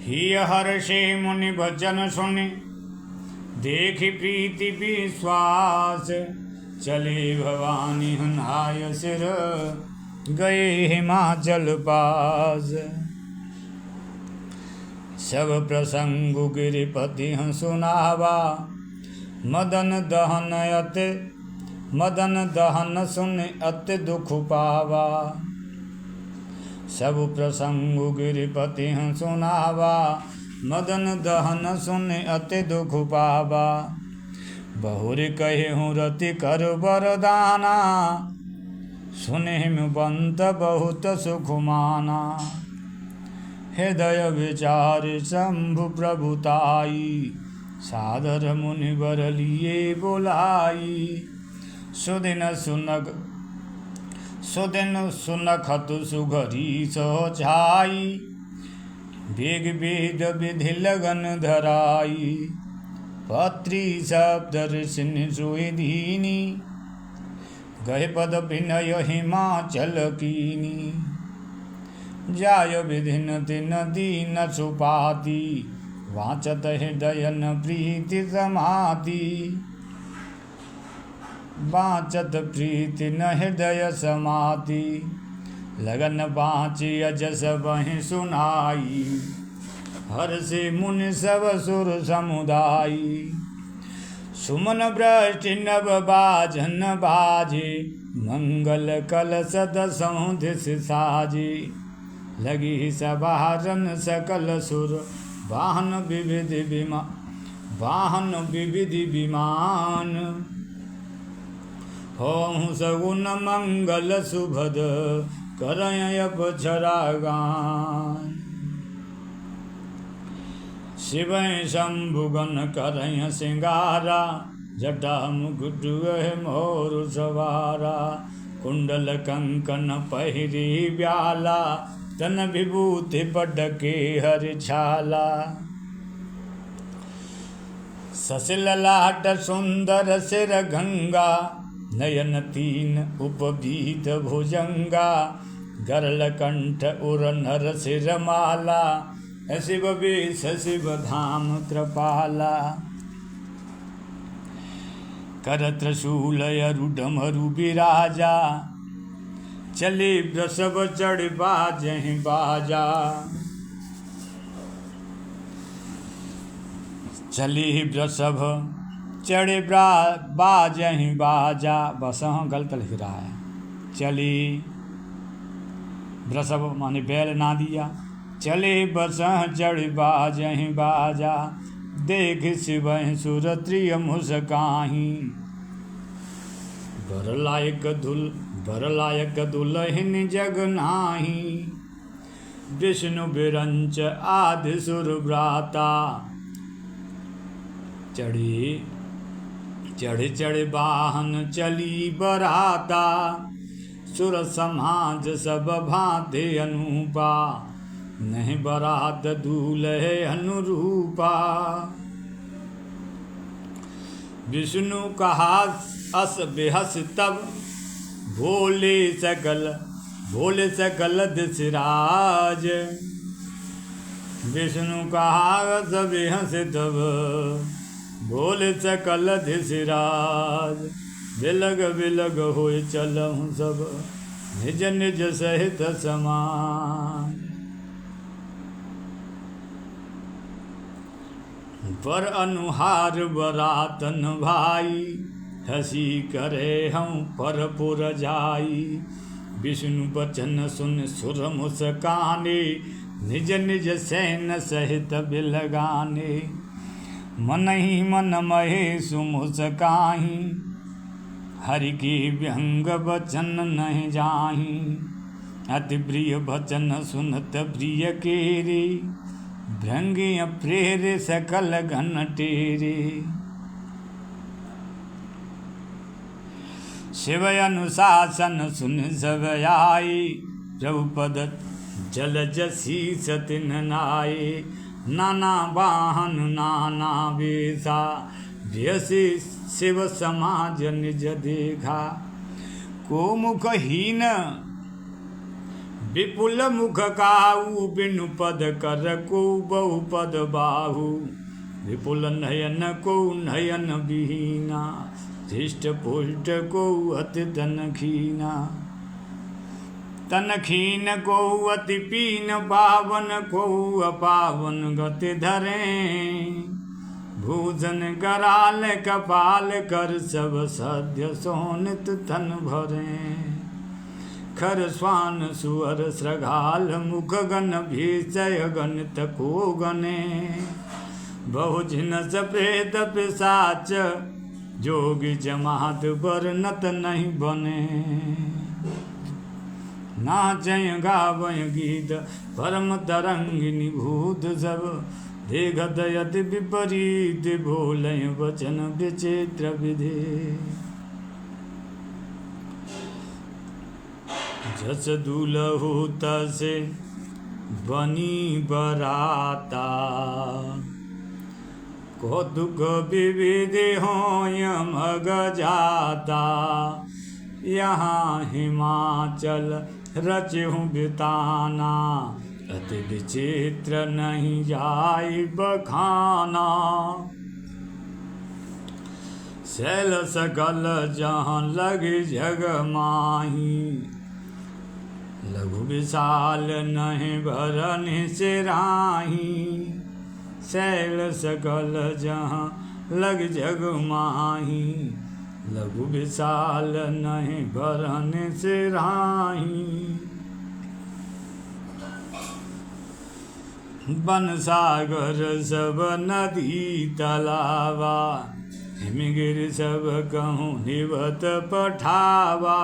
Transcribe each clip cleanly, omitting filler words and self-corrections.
ही Hershey मुनि भजन सुनि देखि प्रीति विश्वास। चले भवानी हनाय सिर गए हिमाचल पास। सब प्रसंग गिरिपति सुनावा मदन दहन सुन अति दुख पावा। सब प्रसंग गिरिपति सुनावा मदन दहन सुन अति दुख पावा। बहुरी कहे हूँ रति कर वरदाना सुने बंत बहुत सुख माना। हृदय विचार शंभु प्रभुताई सादर मुनि वर लिए बोलाई। सुदिन सुनखतु सुघरी सोचाई। वेग वेद विधि लगन धराई। पत्री शब्द ऋषि सोई दीनी गए पद विनय हिमाचल कीनी। जाय विधिन तिन दीन सुपाति वाचत हृदयन प्रीति समाति। वाचत प्रीति न हृदय समाति लगन बाँची अजस वहीं सुनाई। हर से मुनि सब सुर समुदायी। सुमन वृष्टि नव बाजन बाजे मंगल कलश दसों दिस साजे। लगी सबारन सकल सुर वाहन विविधि विमान। हों सगुन मंगल सुभद करय अपछरा गान। शिव शंभुगन करय सिंगारा जटा मुकुट मोर सवारा। कुंडल कंकन पहिरी ब्याला तन विभूति पटके हर छाला। ससिल लाट सुंदर सिर गंगा नयन तीन उपबीत भुजंगा। गरल कंठ उर नर सिर माला शिव वेश शिव धाम कृपाला। कर त्रिशूल अरुड मरु विराजा चले वृषभ चढ़ बाजहि बाजा। चली वृषभ चढ़े बाजहि बाजा। बस गलत लिख रहा है। चली वृषभ माने बैल ना दिया। चले बस चढ़ बाजहि बाजा। देख शिव सुर त्रिय मुस्काही। बर लायक दुल्हन जग नाही। विष्णु बिरंच आदि सुर भ्राता। चढ़ वाहन चली बराता। सुर समाज सब भांति अनूपा। नहीं बरात दूल्हे अनुरूपा। विष्णु कहा अस बेहस तब भोले सकल दिशराज। विष्णु कहा अस बेहस तब भोले सकल दिशराज। बिलग होय चलहु सब निज निज सहित समान। पर अनुहार बरातन भाई हसी करे हम पर पुर जाई। विष्णु वचन सुन सुर मुस्काने निज निज सैन सहित बिलगाने। मन ही मन महेशु मुस्काही हरि के व्यंग वचन नहीं जाही। अति प्रिय वचन सुनत प्रिय केरे भृंगी प्रेर सकल घन टेरे। शिव अनुशासन सुन सब आई। प्रभु पद जल जसी सतिन नाये। नाना वाहन नाना वेशा व्यसी शिव समाज निज देखा। को मुखहीन विपुल मुख काऊ बिनु पद कर को बहुपद बाहु विपुल नयन को नयन विहीना धृष्ट पुष्ट को अति तन खीना तन खीन को अति पीन पावन को अपावन गति धरे भूजन कराल कपाल कर सब सद्य सोनित तन भरे खर स्वान सुअर श्रृगाल मुख गण भीषय गणित को गणे बहुजिन प्रेत पिशाच जोगी जमात वर्णत नहीं बने नाचय गावय गीत परम तरंगिनी भूत सब देखत यति विपरीत बोलय वचन विचित्र विधि जस दुलहु तसे बनी बराता कौतुक विविध होय मग जाता यहाँ हिमाचल रचहु बिताना अति विचित्र नहीं जाय बखाना शैल सकल जहाँ लगे जग माही लघु विशाल नहीं भरन से राही शैल सकल जहाँ लग जग माही लघु विशाल नहीं भरन से राही बन सागर सब नदी तलावा हिमगिर सब कहूँ निवत पठावा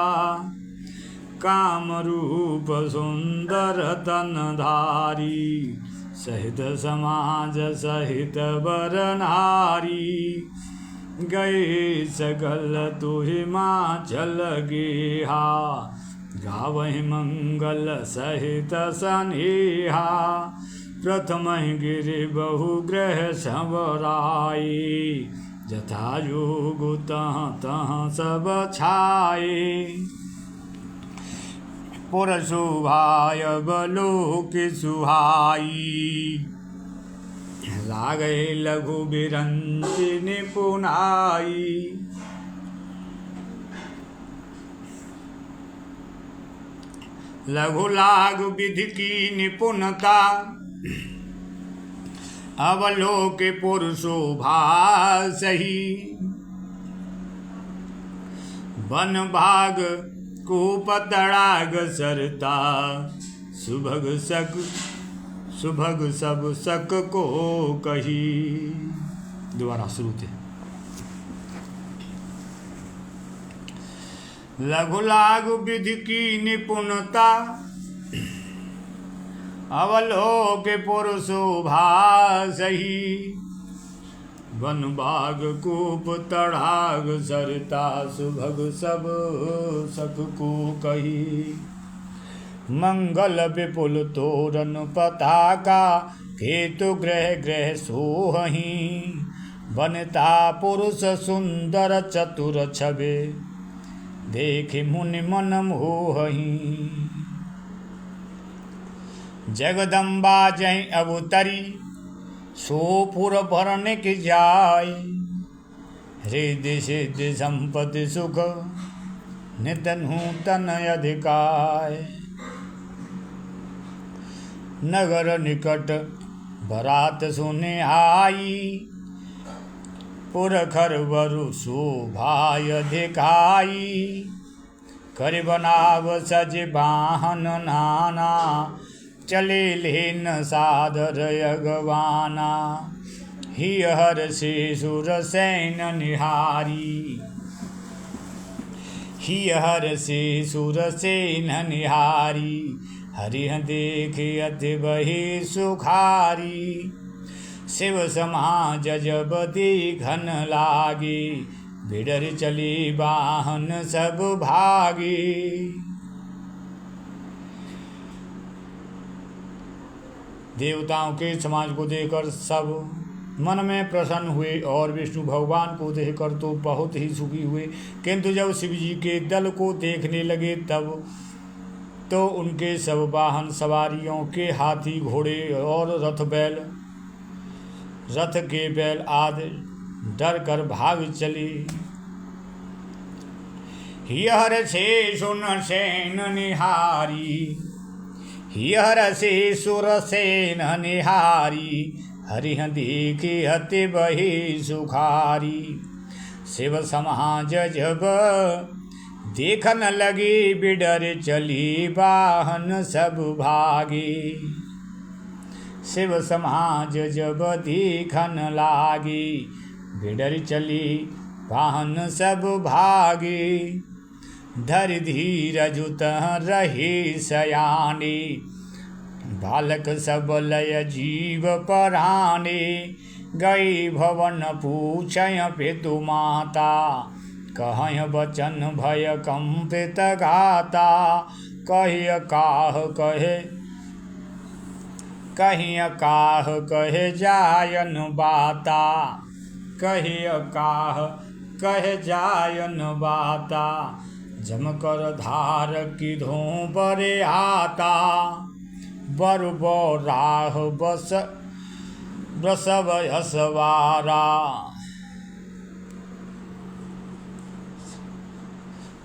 काम रूप सुंदर तनधारी सहित समाज सहित वर नारी गए सकल तु हिमाचल गेहा गावहि मंगल सहित सनेहा प्रथम गिरि बहुग्रह संवराई जथा योग तह तह सब छाए पुर सुभाय बलोक सुहाई लागे लघु बिरंति निपुनाई लघु लाग विधि की निपुणता अवलोक पुरुषोभा सही वन भाग कूप तड़ाग सरता सुभग सब सक को कही दोबारा शुरू थे लघु लाग विधि की निपुणता अवलोक पुरुषोभा सही वन बाग कूप तड़ाग सरता सुभग सब सक को कही मंगल विपुल तोरण पताका केतु ग्रह ग्रह सोहही बनता पुरुष सुंदर चतुर छबे देख मुनि मन मोहही जगदम्बा जय अवतरी सोपुर भरने की जाय हृदय सिद्धि संपत्ति सुख नित नूतन अधिकार नगर निकट बरात सुने आई पुरखर वरु शोभाय दिखाई कर बनाव सज वाहन नाना चले लेन सादर यगवाना ही हर से सुर सैन निहारी ही हर से सुर सैन निहारी हरिह देख अति बही सुखारी शिव समाज जब घन लागी बिडर चली वाहन सब भागी देवताओं के समाज को देखकर सब मन में प्रसन्न हुए और विष्णु भगवान को देखकर तो बहुत ही सुखी हुए, किंतु जब शिव जी के दल को देखने लगे तब तो उनके सब वाहन सवारियों के हाथी घोड़े और रथ के बैल आदि डर कर भाग चली। हियर से सुन सेन निहारी, हियर से सुर सेन निहारी, हरिह देखी हति बही सुखारी। शिव समाज जब देखन लगी, बिडर चली वाहन सब भागी। शिव समाज जब देखन लागी, बिडर चली वाहन सब भागी। धर धीरज रही सयानी, बालक सब लय जीव पराने। गई भवन पूछय पितु माता, कहय बचन भय कंपित गाता। कहिय काह कहे जायन बाता, कहिय काह कहे जायन बाता। जम कर धार की धों बरे आता, बरबो राह बस ब्रसव असवारा।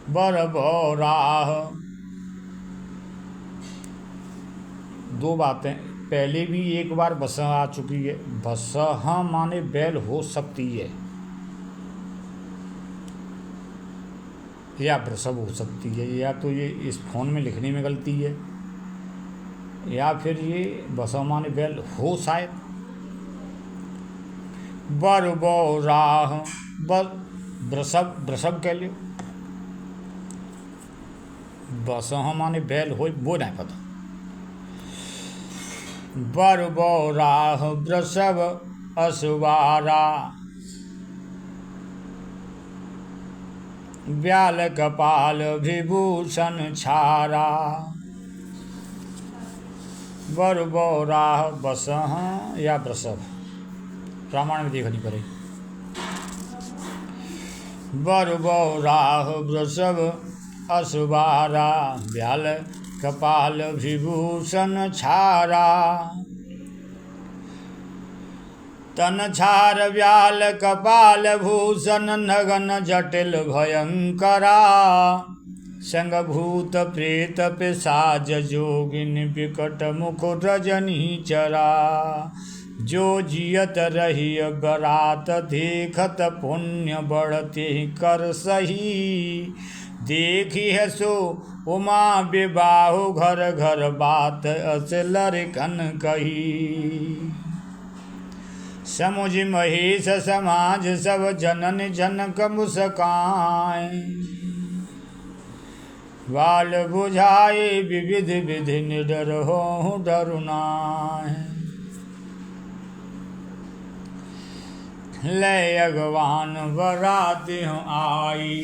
बरबो राह, दो बातें, पहले भी एक बार बस आ चुकी है। बस हाँ माने बैल हो सकती है या वृषभ हो सकती है, या तो ये इस फोन में लिखने में गलती है, या फिर ये बसव माने बैल हो शायद। बरबो राह वृषभ कह लो, बसह माने बैल हो वो नहीं पता। बरबो राह वृषभ असवारा, व्याल कपाल विभूषण छारा। बरबो राह बसह या वृषभ, प्रमाण में देखनी पड़ेगी। बरबो राह वृषभ असवारा, व्याल कपाल विभूषण छारा। तन छार व्याल कपाल भूषण, नगन जटिल भयंकरा। संग भूत प्रेत पिशाच जोगिन, विकट मुख रजनी चरा। जो जियत रही बरात, देखत पुण्य बढ़ते कर सही। देखी है सो उमा विबाहु, घर घर बात अस लड़कन कही। समुझ महेश समाज सब, जनन जनक मुस्काए। बाल बुझाए विविध विधि, निडर हो डरुनाए। लय अगवान बराती हूँ आई,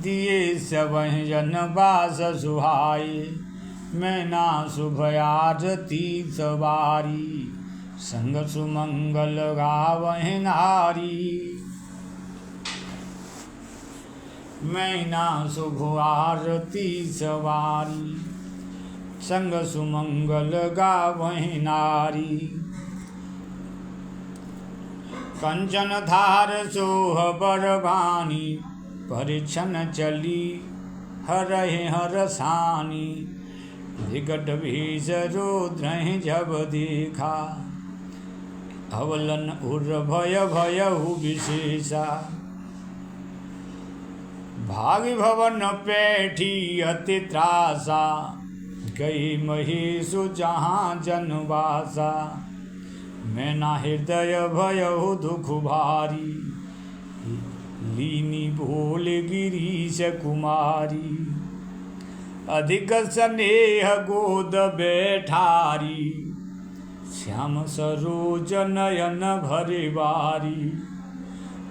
दिए सब जन बास सुहाई। मैं ना शुभ आरती सवारी, संग सुमंगल गावहि नारी। मैं ना शुभ आरती सवारी, संग सुमंगल गावहि नारी। कंचन धार सोह बरबानी, परिछन चली हरहि हरसानी। विकट भीष रुद्र जब देखा, अवलन उर भय भयहु विशेषा। भागि भवन पैठी अति त्रासा, गई महीसु जहाँ जनवासा। मैं ना हृदय भयहु दुख भारी, लीनी भूल गिरीश कुमारी। अधिक स्नेह गोद बैठारी, श्याम सरोज नयन भरे बारी।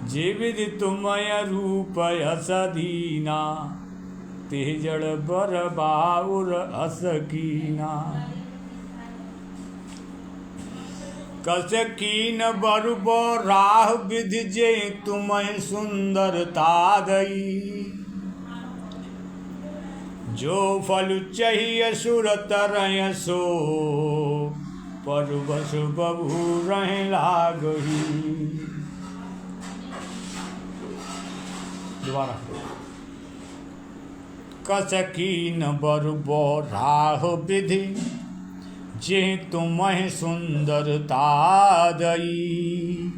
जे विधि तुमय रूप यस दीना, तेजड़ बर बाउर अस कीना। कस कीन बरबो राह विधि, जे तुम्हें सुंदरता दई। जो फल चाहिए सुर तरय सो, परवश बबू रह लागही। दोबारा। कसकीन बरबो राह विधि, जे तुम्हें सुंदरता दई।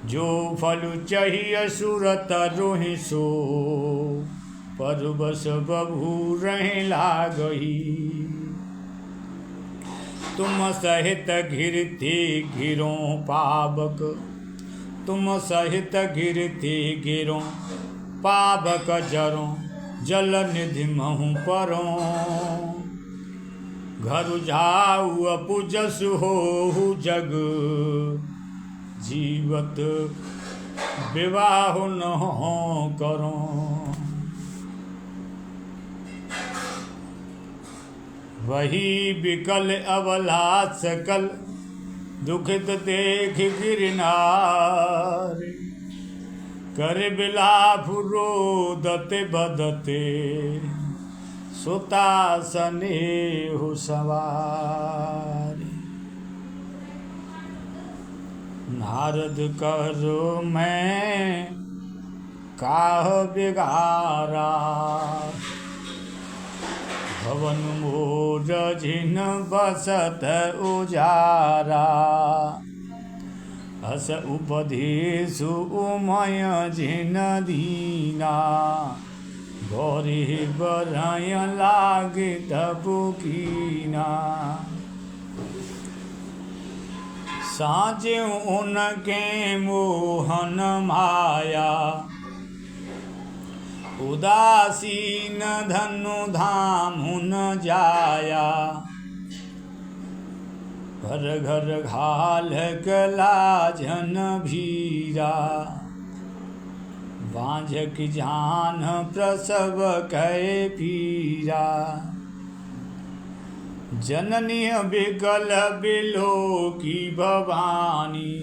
जो फल चाहिए सुरत रोहि सो, परवश बबू रह लागही। तुम सहित घिरते घिरो पावक, तुम सहित घिरते घिरो पावक जरो, जल निधि महु परो। घर जाऊ अपुजस हो जग, जीवत विवाह न करो। वही विकल अबला सकल, दुखित देख गिरनार। कर बिलाप रोदते बदते, सुता स्नेह सवार। नारद करो मैं काह बिगारा, भवन मोर जिन बसत उजारा। अस उपदेशु उमय जिन दीना, गौरी बरय लागे तबुकीना। साँचे उनके मोहन माया, उदासीन धनु धाम न जाया। घर घर घाल कलाजन भीरा, बाँझ की जान प्रसव कै पीरा। जननी विकल बिलो की भवानी,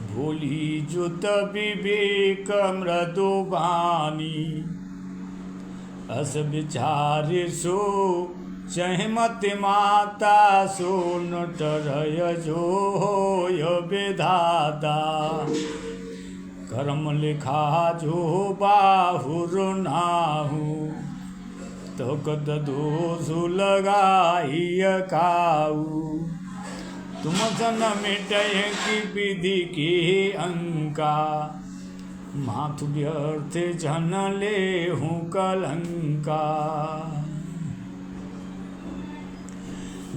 भोली जुत विवेक मृदुबानी। अस विचार सो चहमत माता, सो नटरय जो होय विधाता। कर्म लिखा जो बाहुर नाहू, तो कत दोष लगाई काऊ। तुम सन मिटय की विधि की अंका, माथु व्यर्थ जन ले हूँ कलंका।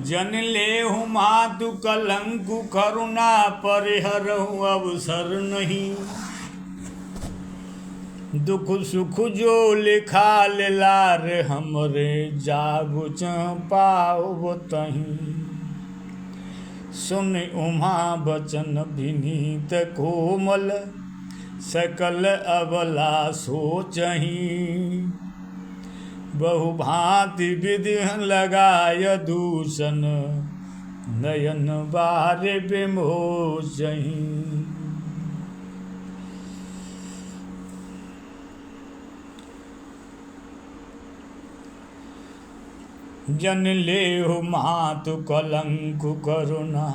जन ले हूँ मातु कलंकु, करुणा परिहरहु अवसर नहीं। दुख सुख जो लिखा लार, हमरे जागु पाओ तहीं। सुन उमा बचन विनीत कोमल, सकल अबला सोचही। बहु भांति विधि लगाय दूषण, नयन बारे विमोचही। जन लेहु मातु कलंकु करुणा,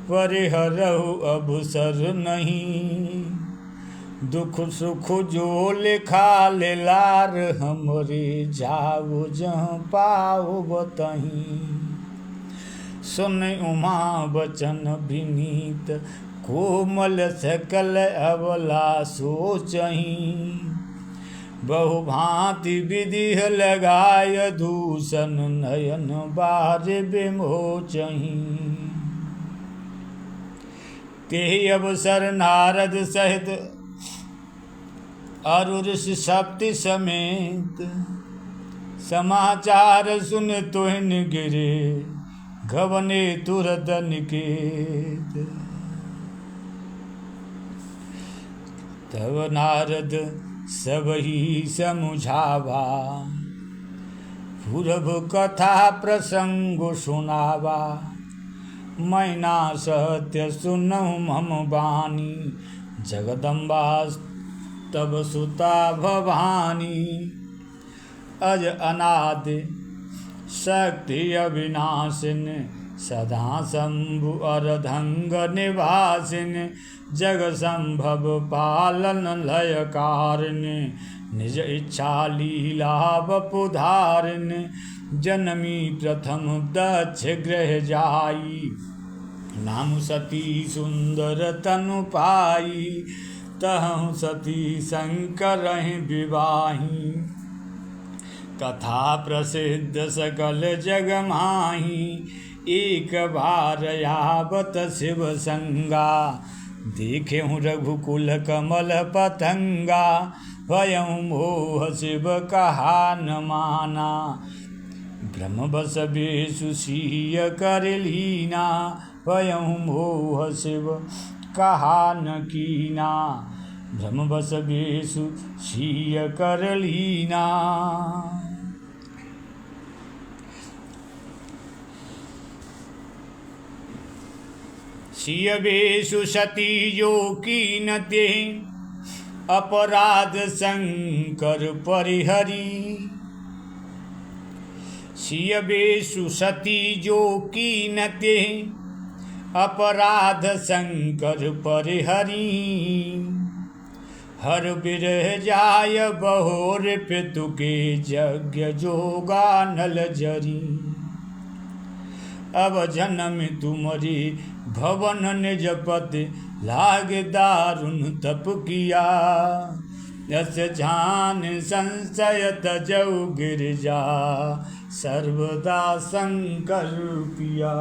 परिहरहु अवसर नहीं। दुख सुख जो लिखा लार, हमरे जाऊ जह पाओ बतहीं। सुन उमा बचन विनीत कोमल, सकल अबला सोचही। बहु भांति विधि लगाय दूषण, नयन बारे विमोचही। ते अवसर नारद सहित अरुऋषि सप्ति समेत, समाचार सुन तुहिन गिरे, घवने तुरत निकेत। तब नारद सब ही समुझावा, पूर्व कथा प्रसंग सुनावा। मैना सत्य सुनहु मम बानी, जगदम्बा तब सुता भवानी। अज अनादि शक्ति अविनाशिन सदा शंभु अर्धंग निवासिन जग संभव पालन लय कारिण निज इच्छा लीला वपुधारिण जनमी प्रथम दक्ष गृह जाई नाम सती सुंदर तनु पाई तहु सती शंकर विवाही कथा प्रसिद्ध सकल जग माही एक बार यावत शिव संगा देखे रघुकुल कमल पतंगा भयं मोह शिव कहा न माना ब्रह्म बस बेसु सीय कर लीना भयं मोह शिव कहा न कीना ब्रह्म बस बेसु सीय कर लीना। सीय बेसु सती जो कीन ते अपराध शंकर परिहरी सीय बेसु सती जो कीन ते अपराध शंकर परिहरी हर बिरह जाय बहोर पितु के यज्ञ जोगा नल जरी अब जन्म तुमरी भवन निज पति लाग दारुण तप किया यस जान संशय तजौ गिरजा सर्वदा शंकर पिया।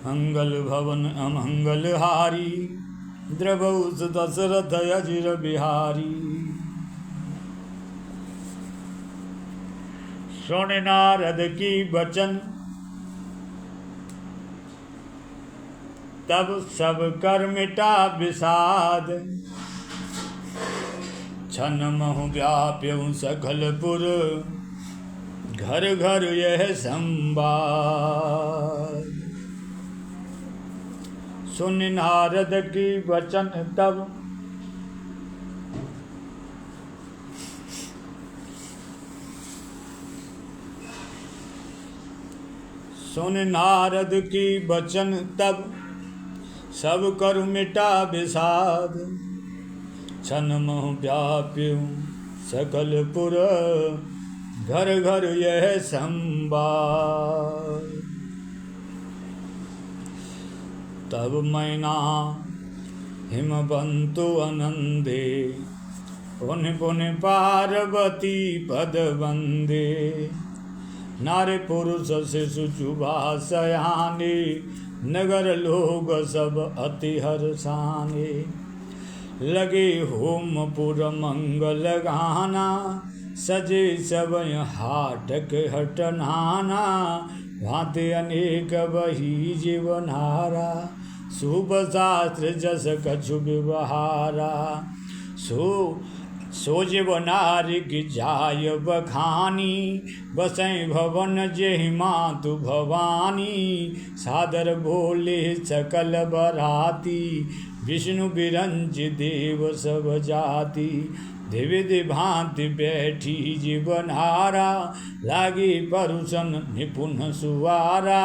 मंगल भवन अमंगल हारी द्रवौस दशरथ अजिर बिहारी सुन नारद की वचन तब सब कर मिटा विषाद छन महु व्याप्यु सकलपुर घर घर यह संवाद सुन नारद की वचन तब सुन नारद की वचन तब सब कर मिटा विषाद छन महु व्याप्यु सकलपुर घर घर यह संवाद तब मैना हिमबंतु आनंदे पुन पुन पार्वती पद वंदे नारे पुरुष शिशु चुबा सयाने नगर लोग सब अति हर्षाने लगे होम पुर मंगल गाना सजे सब हाटक हटनाना भांति अनेक बही जीवनारा शुभ शास्त्र जस कछु व्यवहारा सोजिब नारी की जाय बखानी बसै भवन जेहि मातु भवानी सादर बोले सकल बराती विष्णु बिरंज देव सब जाति देवी भांति बैठी जीवनारा लागी परुषन निपुण सुवारा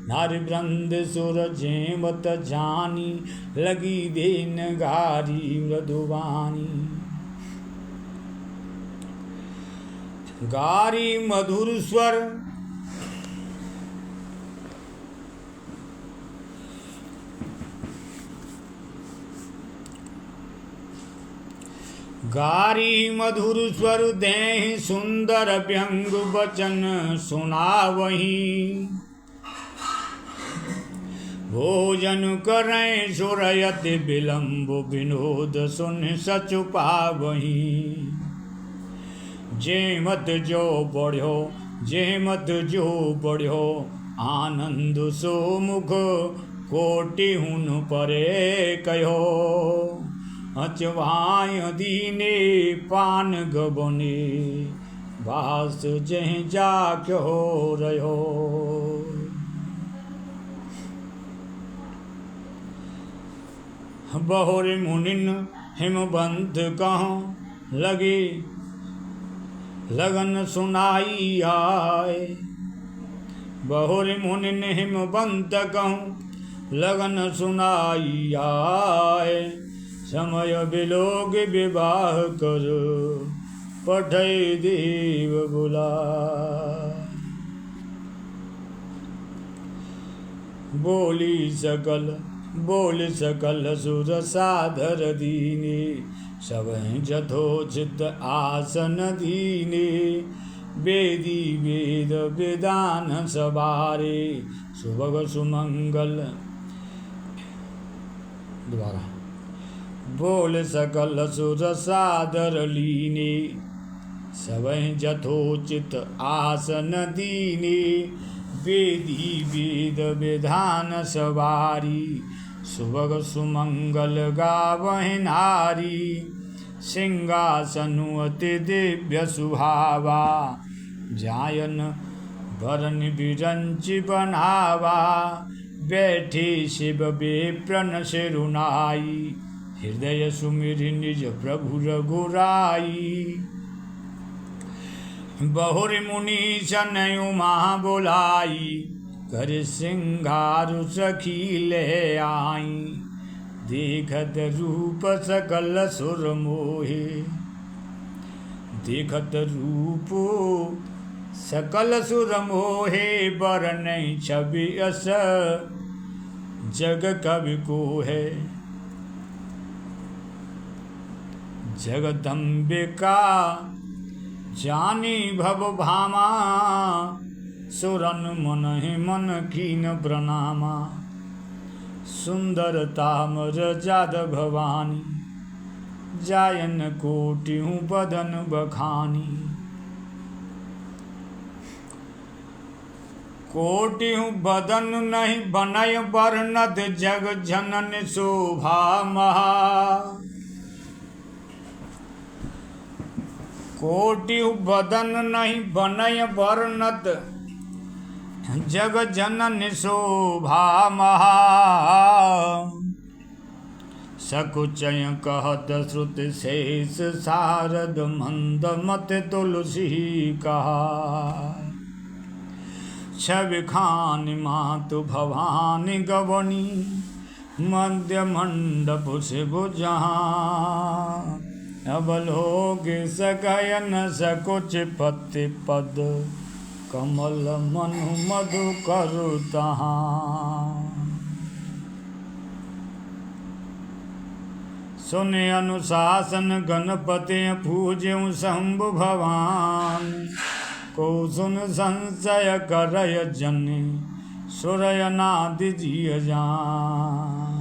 नारी वृंद सुर जेमत जानी लगी देन गारी मृदुवानी गारी मधुर स्वर गारी मधुर स्वर देहि सुंदर व्यंग वचन सुनावहीं भोजन करें सुरयति विलंब विनोद सुन सचु पावहीं जे मत जो बढ़्यो आनंद सो मुख कोटि हुन परे कहो अचवाय दीने पान गबने वास जह जा क्यों रहो बहुर मुनिन हिमबंध कहूँ लगे लगन सुनाई आए। बहुरी मुनि हिमबंध कहूँ लगन सुनाई आए। समय बिलोग विवाह कर पठै देव बुलाए। बोली सकल सुर साधर दीने। सब जथोचित आसन दीने। वेदी वेद वेदान सवारे। सुभग सुमंगल दोबारा। बोल सकल सुर सादर लीने। सब जथोचित आसन दीने। वेदी वेद विधान सवारी। सुभग सुमंगल गावहि नारी। सिंहासनु अति दिव्य सुहावा। जायन वरन बिरंचि बनावा। बैठे शिव विप्रन सिरुनाई। हृदय सुमिरि निज प्रभु रघुराई। बहुरी मुनि सनयु महा बोलाई। कर सिंगारु सखी ले आई। देखत रूप सकल सुर मोहे। देखत रूप सकल सुर मोहे। बरनै छवि अस जग कवि को है। जगदम्बिका जानी भव भामा। सुरन मन ही मन कीन प्रणामा। सुंदरता मर जाद भवानी। जायन कोटि बदन बखानी। कोटि बदन नहीं बनय वर्णद। जग जनन शोभा महा। कोटि बदन नहीं बनय वर्णत। जग जनन शोभा महा। सकुचय कहत श्रुति शेष सारद। मंद मत तुलसी कहा। छवि खान मातु भवानी गवनी। मध्य मंडप शिव जहाँ। अवलोक सकयन सकुच पति पद। कमल मनु मधु करु तहाँ। सुने अनुशासन गणपति पूज्यु शंभु भवान। को सुन संशय करय जन। सुरय नादि जिय जान।